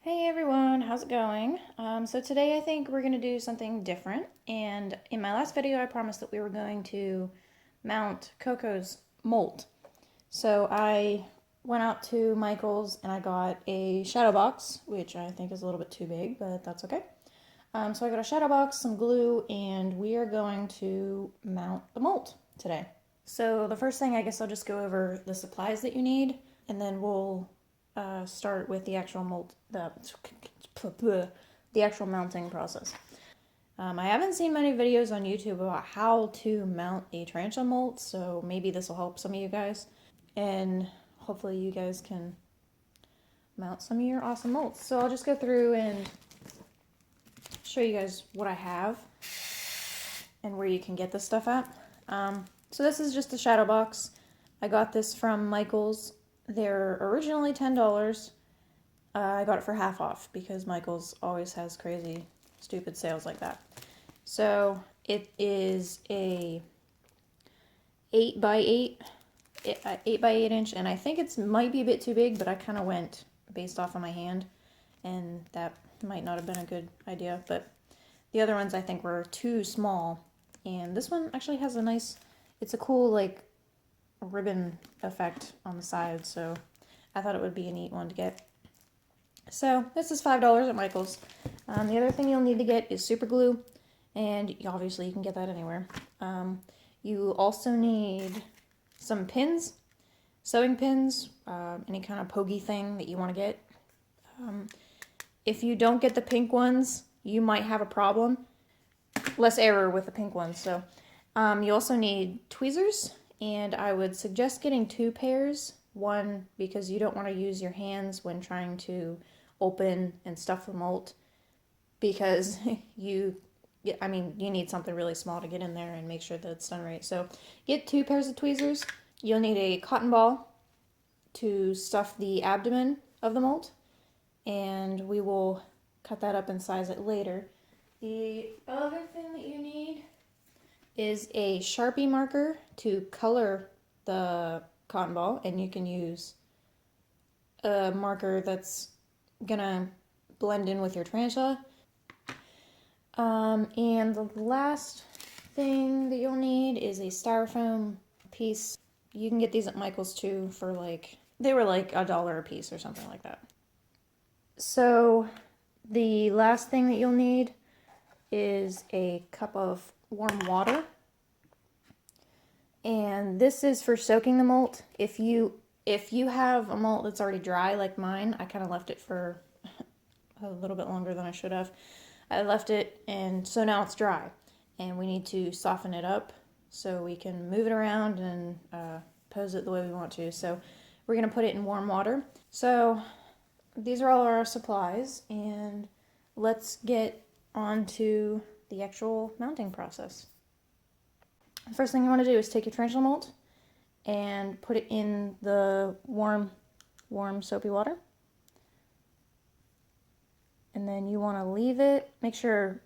Hey everyone, how's it going? So today I think we're going to do something different. And in my last video, I promised that we were going to mount Coco's molt. So I went out to Michael's and I got a shadow box, which I think is a little bit too big, but that's okay. So I got a shadow box, some glue, and we are going to mount the molt today. So the first thing, I guess I'll just go over the supplies that you need, and then we'll start with the actual molt, the actual mounting process. I haven't seen many videos on YouTube about how to mount a tarantula molt, so maybe this will help some of you guys, and hopefully you guys can mount some of your awesome molts. So I'll just go through and show you guys what I have and where you can get this stuff at. So this is just a shadow box. I got this from Michael's. They're originally $10. I got it for half off because Michael's always has crazy, stupid sales like that. So it is a 8 by 8 inch, and I think it might be a bit too big, but I kind of went based off of my hand, and that might not have been a good idea. But the other ones I think were too small, and this one actually has a nice, it's a cool like ribbon effect on the side, so I thought it would be a neat one to get. So this is $5 at Michael's. The other thing you'll need to get is super glue, and obviously you can get that anywhere. You also need some pins, sewing pins, any kind of pokey thing that you want to get. If you don't get the pink ones, you might have a problem. Less error with the pink ones. So you also need tweezers, and I would suggest getting 2 pairs. One, because you don't want to use your hands when trying to open and stuff the molt, because you need something really small to get in there and make sure that it's done right. So get 2 pairs of tweezers. You'll need a cotton ball to stuff the abdomen of the molt, and we will cut that up and size it later. The other thing that you need is a Sharpie marker to color the cotton ball, and you can use a marker that's gonna blend in with your tarantula. And the last thing that you'll need is a styrofoam piece. You can get these at Michael's too for they were like $1 a piece or something like that. So the last thing that you'll need is a cup of warm water. And this is for soaking the molt. If you have a molt that's already dry like mine, I kind of left it for a little bit longer than I should have. I left it, and so now it's dry, and we need to soften it up so we can move it around and pose it the way we want to. So we're going to put it in warm water. So these are all our supplies, and let's get on to the actual mounting process. The first thing you want to do is take your tarantula molt and put it in the warm soapy water. And then you want to leave it, make sure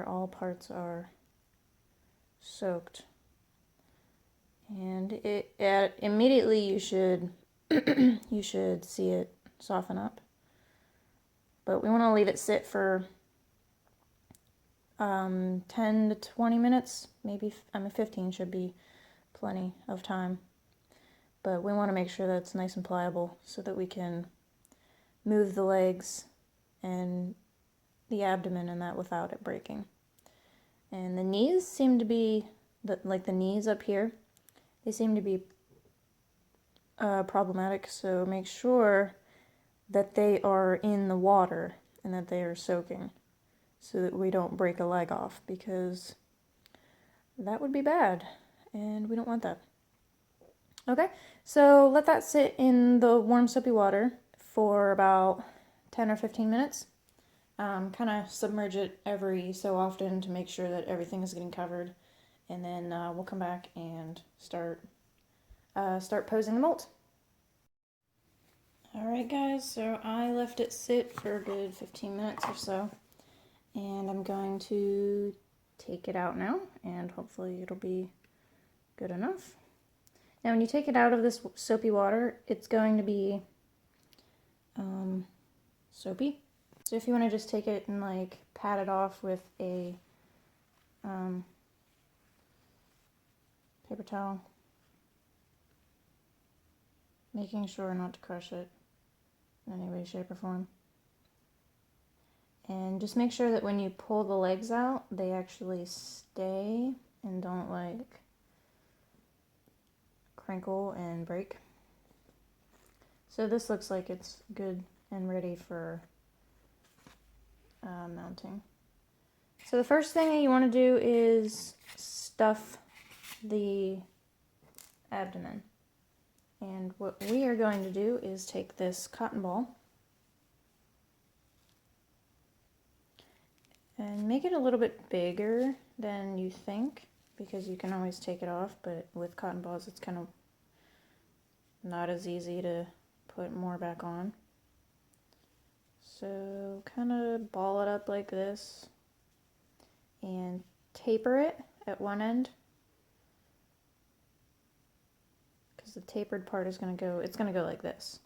all parts are soaked. And immediately you should you should see it soften up. But we want to leave it sit for 10 to 20 minutes, maybe. 15 should be plenty of time. But we want to make sure that it's nice and pliable so that we can move the legs and the abdomen and that without it breaking. And the knees seem to be, the knees up here, they seem to be problematic, so make sure that they are in the water and that they are soaking so that we don't break a leg off, because that would be bad and we don't want that. Okay, so let that sit in the warm soapy water for about 10 or 15 minutes. Kind of submerge it every so often to make sure that everything is getting covered, and then we'll come back and start posing the molt. Alright guys, so I left it sit for a good 15 minutes or so, and I'm going to take it out now, and hopefully it'll be good enough. Now when you take it out of this soapy water, it's going to be soapy. So if you want to just take it and like pat it off with a paper towel, making sure not to crush it in any way, shape, or form. And just make sure that when you pull the legs out, they actually stay and don't like crinkle and break. So this looks like it's good and ready for mounting. So the first thing you want to do is stuff the abdomen. And what we are going to do is take this cotton ball and make it a little bit bigger than you think, because you can always take it off, but with cotton balls it's kind of not as easy to put more back on. So kind of ball it up like this and taper it at one end, because the tapered part is going to go, it's going to go like this.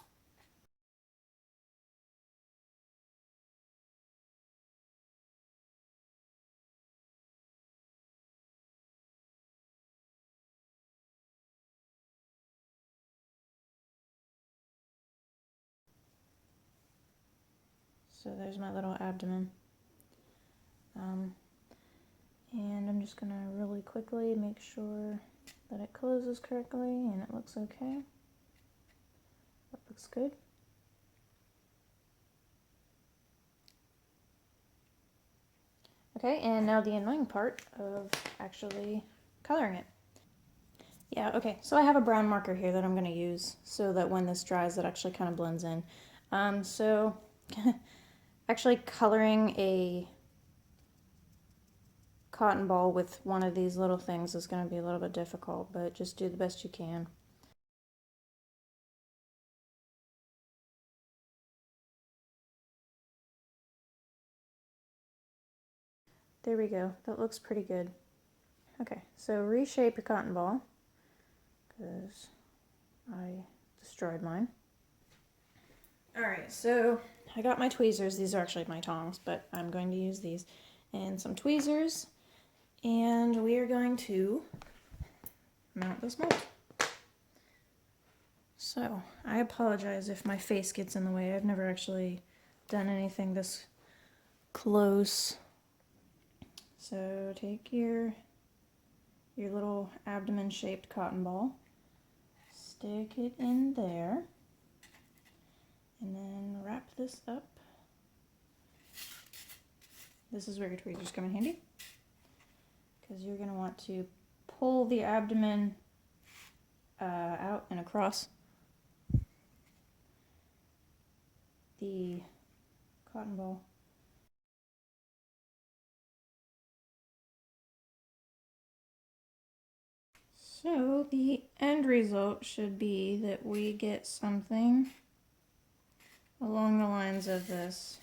So there's my little abdomen. And I'm just gonna really quickly make sure that it closes correctly and it looks okay. That looks good. Okay, and now the annoying part of actually coloring it. Yeah, okay, so I have a brown marker here that I'm gonna use so that when this dries it actually kind of blends in. So actually coloring a cotton ball with one of these little things is going to be a little bit difficult, but just do the best you can. There we go. That looks pretty good. Okay, so reshape your cotton ball, because I destroyed mine. Alright, so I got my tweezers. These are actually my tongs, but I'm going to use these. And some tweezers, and we are going to mount this mold. So, I apologize if my face gets in the way. I've never actually done anything this close. So take your little abdomen shaped cotton ball, stick it in there, and then wrap this up. This is where your tweezers come in handy, because you're going to want to pull the abdomen out and across the cotton ball. So the end result should be that we get something along the lines of this.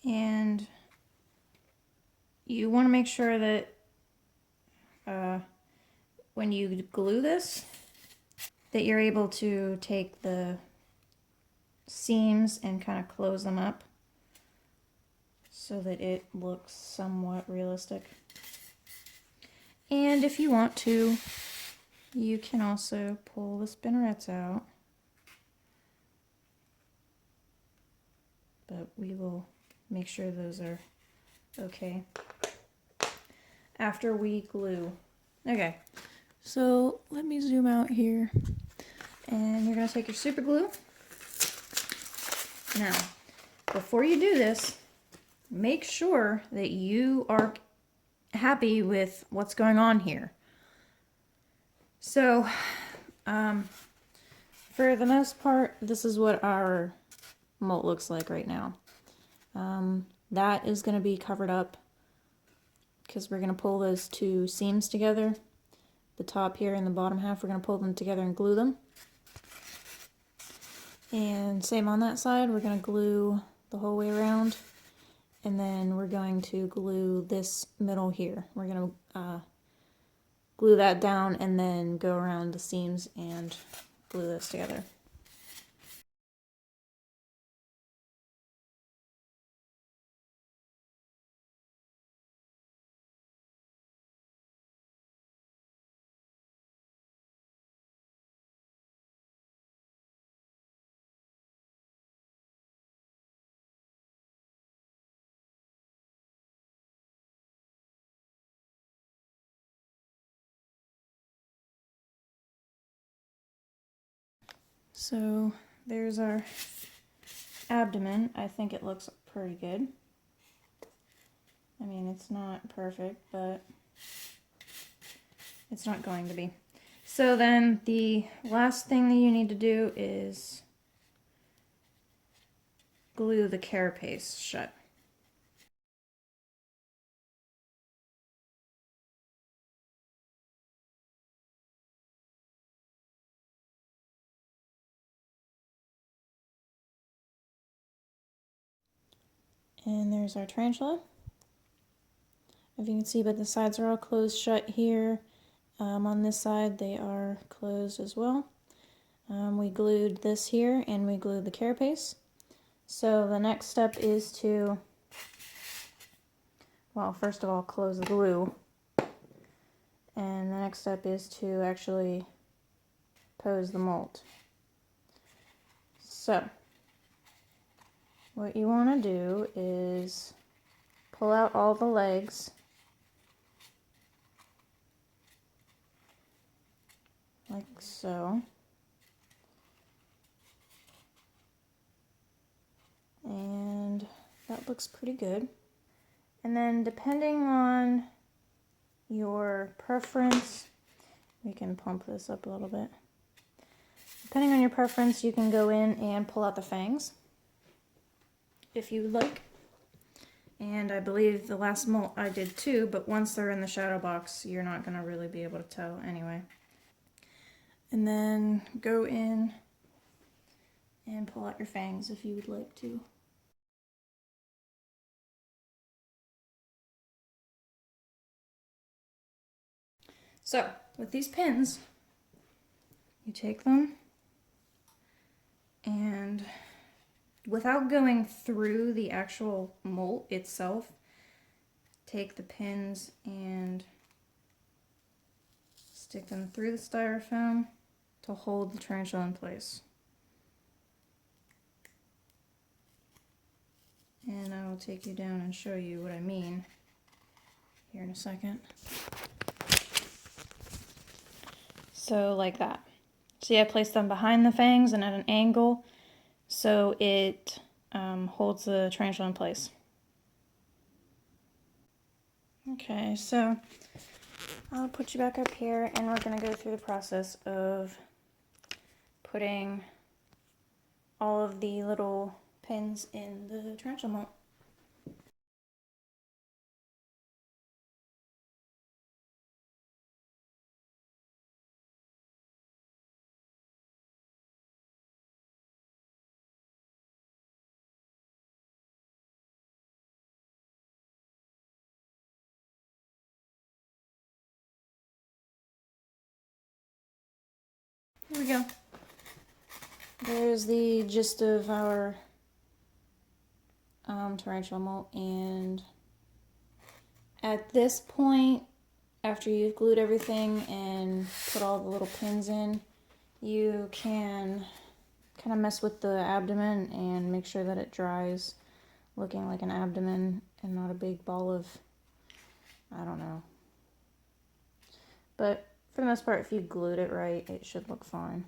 And you want to make sure that when you glue this, that you're able to take the seams and kind of close them up so that it looks somewhat realistic. And if you want to, you can also pull the spinnerets out, but we will make sure those are okay after we glue. Okay, so let me zoom out here, and you're going to take your super glue. Now, before you do this, make sure that you are happy with what's going on here. So, for the most part, this is what our molt looks like right now. That is going to be covered up because we're going to pull those two seams together. The top here and the bottom half, we're going to pull them together and glue them. And same on that side, we're going to glue the whole way around. And then we're going to glue this middle here. We're going to glue that down and then go around the seams and glue this together. So there's our abdomen. I think it looks pretty good. I mean, it's not perfect, but it's not going to be. So then the last thing that you need to do is glue the carapace shut. And there's our tarantula. If you can see, but the sides are all closed shut here. On this side, they are closed as well. We glued this here, and we glued the carapace. So the next step is to, well, first of all, close the glue. And the next step is to actually pose the mold. So what you want to do is pull out all the legs like so. And that looks pretty good. And then depending on your preference, we can pump this up a little bit. Depending on your preference, you can go in and pull out the fangs if you would like. And I believe the last molt I did too, but once they're in the shadow box, you're not going to really be able to tell anyway. And then go in and pull out your fangs if you would like to. So, with these pins, you take them and without going through the actual molt itself, take the pins and stick them through the styrofoam to hold the tarantula in place. And I will take you down and show you what I mean here in a second. So like that. See, I placed them behind the fangs and at an angle so it holds the tarantula in place. Okay, so I'll put you back up here and we're going to go through the process of putting all of the little pins in the tarantula molt. Here we go. There's the gist of our tarantula molt, and at this point, after you've glued everything and put all the little pins in, you can kind of mess with the abdomen and make sure that it dries looking like an abdomen and not a big ball of, I don't know. But for the most part, if you glued it right, it should look fine.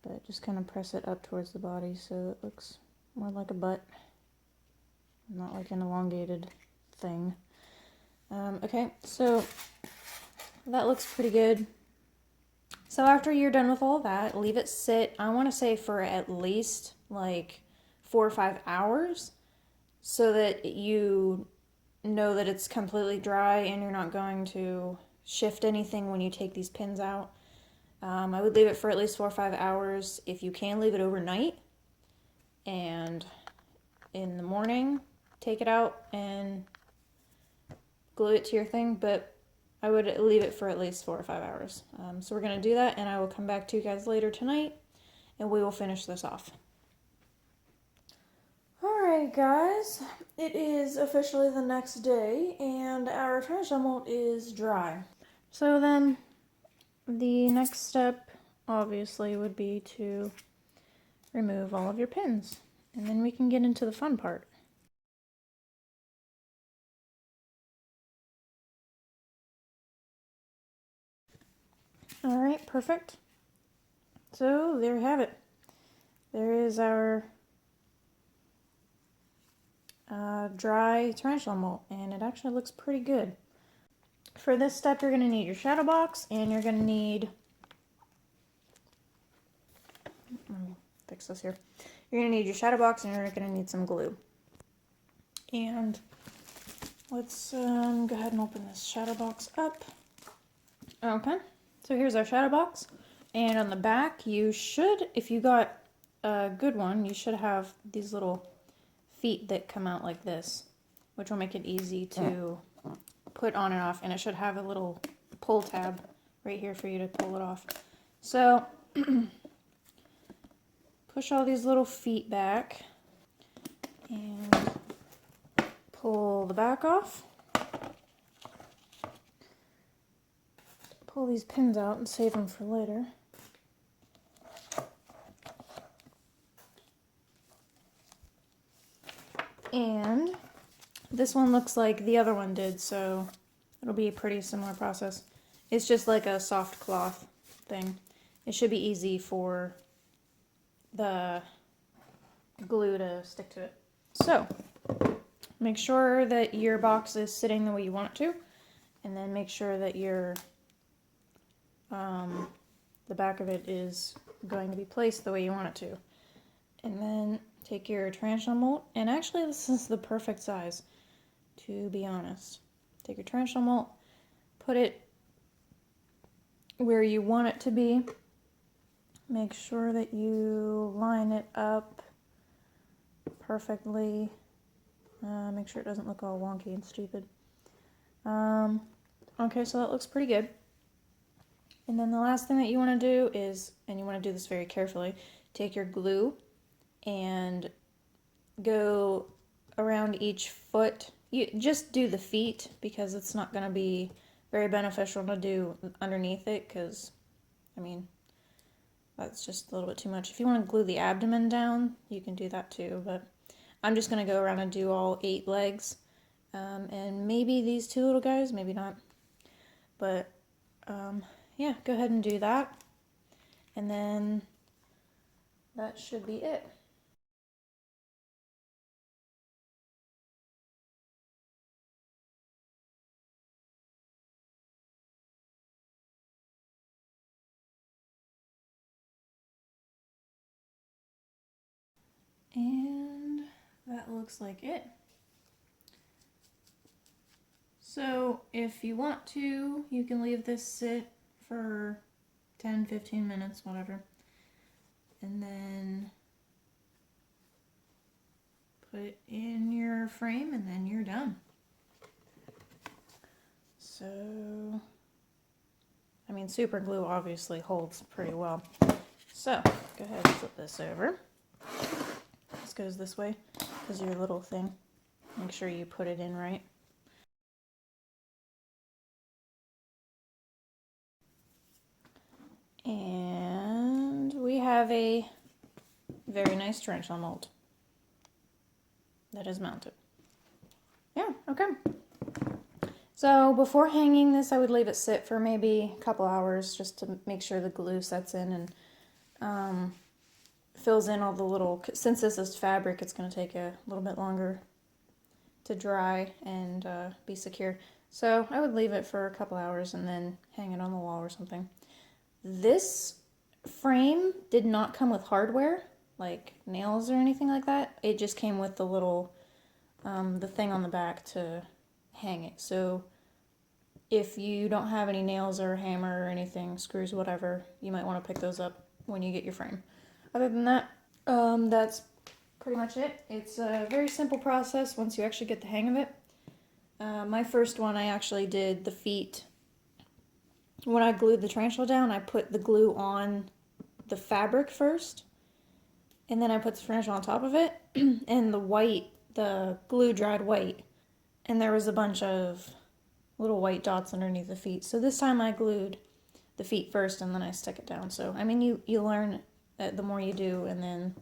But just kind of press it up towards the body so it looks more like a butt, not like an elongated thing. Okay, so that looks pretty good. So after you're done with all that, leave it sit, I want to say for at least like 4 or 5 hours so that you know that it's completely dry and you're not going to shift anything when you take these pins out. I would leave it for at least 4 or 5 hours. If you can, leave it overnight. And in the morning, take it out and glue it to your thing. But I would leave it for at least 4 or 5 hours. So we're going to do that, and I will come back to you guys later tonight, and we will finish this off. Alright guys, it is officially the next day, and our tarantula molt is dry. So then, the next step, obviously, would be to remove all of your pins. And then we can get into the fun part. Alright, perfect. So, there you have it. There is our dry tarantula molt, and it actually looks pretty good. For this step, you're going to need your shadow box, and you're going to need... Let me fix this here. You're going to need your shadow box, and you're going to need some glue. And let's go ahead and open this shadow box up. Okay, so here's our shadow box. And on the back, you should, if you got a good one, you should have these little feet that come out like this, which will make it easy to put on and off. And it should have a little pull tab right here for you to pull it off. So push all these little feet back and pull the back off. Pull these pins out and save them for later. And this one looks like the other one did, so it'll be a pretty similar process. It's just like a soft cloth thing. It should be easy for the glue to stick to it. So, make sure that your box is sitting the way you want it to, and then make sure that your the back of it is going to be placed the way you want it to. And then take your tarantula molt, and actually this is the perfect size, to be honest. Take your tarantula molt, put it where you want it to be. Make sure that you line it up perfectly. Make sure it doesn't look all wonky and stupid. Okay, so that looks pretty good. And then the last thing that you want to do is, and you want to do this very carefully, take your glue and go around each foot. You just do the feet, because it's not going to be very beneficial to do underneath it, because, I mean, that's just a little bit too much. If you want to glue the abdomen down, you can do that too, but I'm just going to go around and do all 8 legs, and maybe these 2 little guys, maybe not, but yeah, go ahead and do that, and then that should be it. And that looks like it. So if you want to, you can leave this sit for 10-15 minutes, whatever, and then put it in your frame, and then you're done. So, I mean, super glue obviously holds pretty well. So, go ahead and flip this over. This goes this way, because your little thing. Make sure you put it in right. And we have a very nice tarantula molt that is mounted. Yeah, okay. So before hanging this, I would leave it sit for maybe a couple hours just to make sure the glue sets in and fills in all the little, since this is fabric, it's going to take a little bit longer to dry and be secure. So I would leave it for a couple hours and then hang it on the wall or something. This frame did not come with hardware, like nails or anything like that. It just came with the little, the thing on the back to hang it. So if you don't have any nails or hammer or anything, screws, whatever, you might want to pick those up when you get your frame. Other than that, that's pretty much it. It's a very simple process once you actually get the hang of it. My first one, I actually did the feet when I glued the tarantula down, I put the glue on the fabric first, and then I put the tarantula on top of it, and the glue dried white, and there was a bunch of little white dots underneath the feet. So this time I glued the feet first, and then I stick it down. So, I mean, you learn the more you do, and then,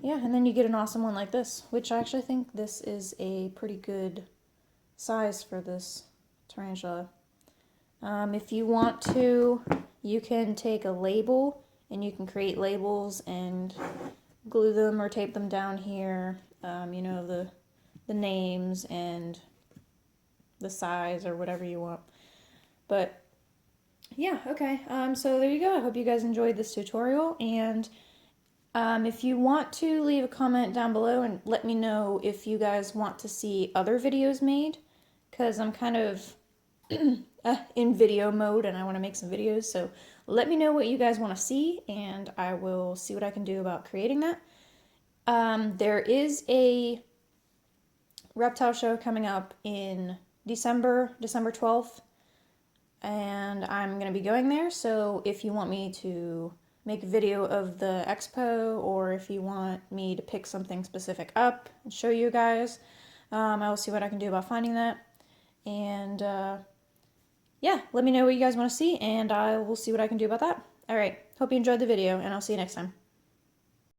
yeah, and then you get an awesome one like this, which I actually think this is a pretty good size for this tarantula. If you want to, you can take a label, and you can create labels and glue them or tape them down here, you know, the names and the size or whatever you want. But yeah, okay, so there you go. I hope you guys enjoyed this tutorial, and if you want to leave a comment down below and let me know if you guys want to see other videos made, because I'm kind of in video mode and I want to make some videos, so let me know what you guys want to see and I will see what I can do about creating that. There is a reptile show coming up in December 12th, and I'm going to be going there, so if you want me to make a video of the expo, or if you want me to pick something specific up and show you guys, I will see what I can do about finding that. And yeah, let me know what you guys want to see, and I will see what I can do about that. Alright, hope you enjoyed the video, and I'll see you next time.